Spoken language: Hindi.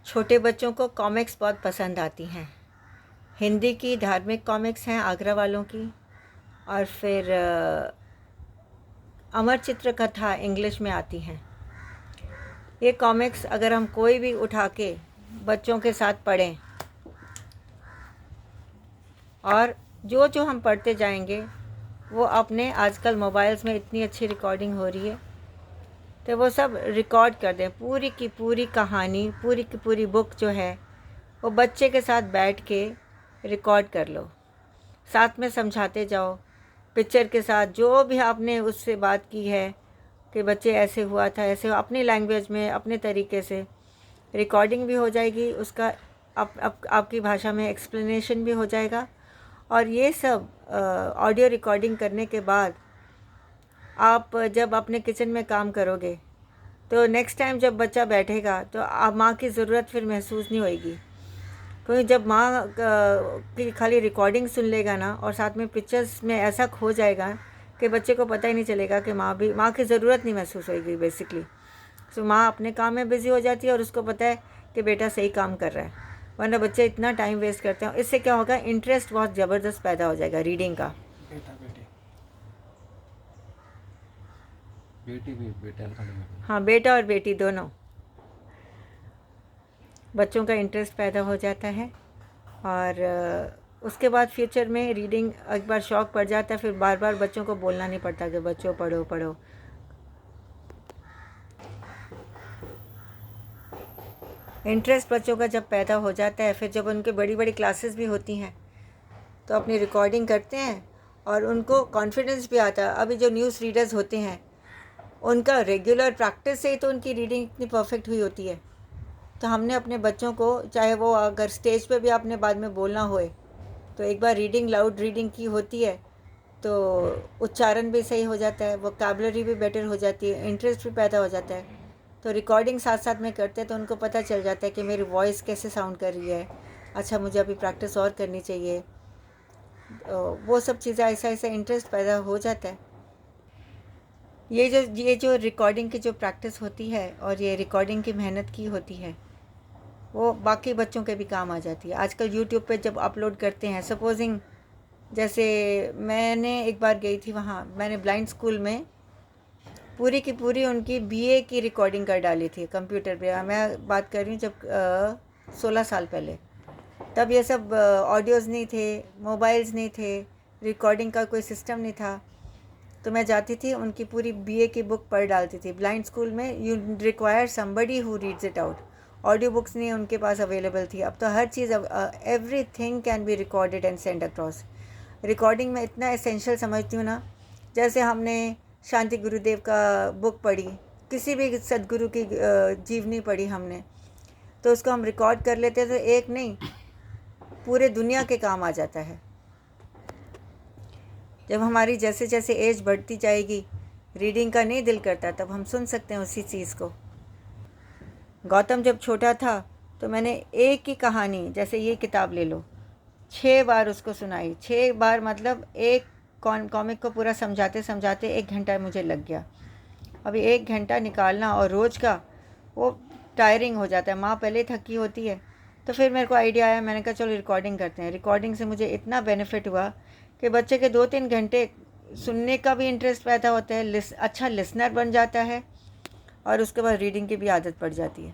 छोटे बच्चों को कॉमिक्स बहुत पसंद आती हैं। हिंदी की धार्मिक कॉमिक्स हैं आगरा वालों की, और फिर अमर चित्र कथा इंग्लिश में आती हैं। ये कॉमिक्स अगर हम कोई भी उठा के बच्चों के साथ पढ़ें, और जो जो हम पढ़ते जाएंगे वो अपने आजकल मोबाइल्स में इतनी अच्छी रिकॉर्डिंग हो रही है, तो वो सब रिकॉर्ड कर दें। पूरी की पूरी कहानी, पूरी की पूरी बुक जो है वो बच्चे के साथ बैठ के रिकॉर्ड कर लो, साथ में समझाते जाओ। पिक्चर के साथ जो भी आपने उससे बात की है कि बच्चे ऐसे हुआ था, ऐसे अपनी लैंग्वेज में अपने तरीके से रिकॉर्डिंग भी हो जाएगी, उसका आपकी भाषा में एक्सप्लेनेशन भी हो जाएगा। और ये सब ऑडियो रिकॉर्डिंग करने के बाद आप जब अपने किचन में काम करोगे तो नेक्स्ट टाइम जब बच्चा बैठेगा तो आप माँ की ज़रूरत फिर महसूस नहीं होएगी, क्योंकि जब माँ की खाली रिकॉर्डिंग सुन लेगा ना और साथ में पिक्चर्स में ऐसा खो जाएगा कि बच्चे को पता ही नहीं चलेगा कि माँ की ज़रूरत नहीं महसूस होएगी बेसिकली। तो माँ अपने काम में बिज़ी हो जाती है और उसको पता है कि बेटा सही काम कर रहा है, वरना बच्चे इतना टाइम वेस्ट करते हैं। इससे क्या होगा, इंटरेस्ट बहुत ज़बरदस्त पैदा हो जाएगा रीडिंग का। हाँ, बेटा और बेटी दोनों, बच्चों का इंटरेस्ट पैदा हो जाता है। और उसके बाद फ्यूचर में रीडिंग एक बार शौक़ पड़ जाता है, फिर बार बार बच्चों को बोलना नहीं पड़ता कि बच्चों पढ़ो पढ़ो। इंटरेस्ट बच्चों का जब पैदा हो जाता है, फिर जब उनके बड़ी बड़ी क्लासेस भी होती हैं तो अपनी रिकॉर्डिंग करते हैं और उनको कॉन्फिडेंस भी आता है। अभी जो न्यूज़ रीडर्स होते हैं उनका रेगुलर प्रैक्टिस से ही तो उनकी रीडिंग इतनी परफेक्ट हुई होती है। तो हमने अपने बच्चों को, चाहे वो अगर स्टेज पे भी आपने बाद में बोलना होए, तो एक बार रीडिंग, लाउड रीडिंग की होती है तो उच्चारण भी सही हो जाता है, वोकैबुलरी भी बेटर हो जाती है, इंटरेस्ट भी पैदा हो जाता है। तो रिकॉर्डिंग साथ साथ में करते हैं तो उनको पता चल जाता है कि मेरी वॉइस कैसे साउंड कर रही है, अच्छा मुझे अभी प्रैक्टिस और करनी चाहिए। वो सब चीज़ें ऐसा ऐसा इंटरेस्ट पैदा हो जाता है। ये जो रिकॉर्डिंग की जो प्रैक्टिस होती है और ये रिकॉर्डिंग की मेहनत की होती है वो बाकी बच्चों के भी काम आ जाती है। आजकल यूट्यूब पे जब अपलोड करते हैं, सपोजिंग जैसे मैंने एक बार गई थी वहाँ, मैंने ब्लाइंड स्कूल में पूरी की पूरी उनकी बीए की रिकॉर्डिंग कर डाली थी कंप्यूटर पे। मैं बात कर रही हूँ जब 16 साल पहले। तब ये सब ऑडियोज़ नहीं थे, मोबाइल्स नहीं थे, रिकॉर्डिंग का कोई सिस्टम नहीं था। तो मैं जाती थी, उनकी पूरी बीए की बुक पढ़ डालती थी। ब्लाइंड स्कूल में you require somebody who reads it out. Audio books नहीं उनके पास अवेलेबल थी। अब तो हर चीज़, everything can be recorded and send across. Recording में इतना एसेंशियल समझती हूँ ना, जैसे हमने शांति गुरुदेव का बुक पढ़ी, किसी भी सदगुरु की जीवनी पढ़ी हमने, तो उसको हम रिकॉर्ड कर लेते तो एक नहीं पूरे दुनिया के काम आ जाता है। जब हमारी जैसे जैसे एज बढ़ती जाएगी, रीडिंग का नहीं दिल करता, तब हम सुन सकते हैं उसी चीज़ को। गौतम जब छोटा था तो मैंने एक ही कहानी, जैसे ये किताब ले लो, 6 बार उसको सुनाई। 6 बार मतलब एक कॉमिक को पूरा समझाते समझाते 1 घंटा मुझे लग गया। अभी 1 घंटा निकालना और रोज़ का, वो टायरिंग हो जाता है। माँ पहले थकी होती है, तो फिर मेरे को आइडिया आया, मैंने कहा चलो रिकॉर्डिंग करते हैं। रिकॉर्डिंग से मुझे इतना बेनिफिट हुआ कि बच्चे के 2-3 घंटे सुनने का भी इंटरेस्ट पैदा होता है, अच्छा लिसनर बन जाता है, और उसके बाद रीडिंग की भी आदत पड़ जाती है।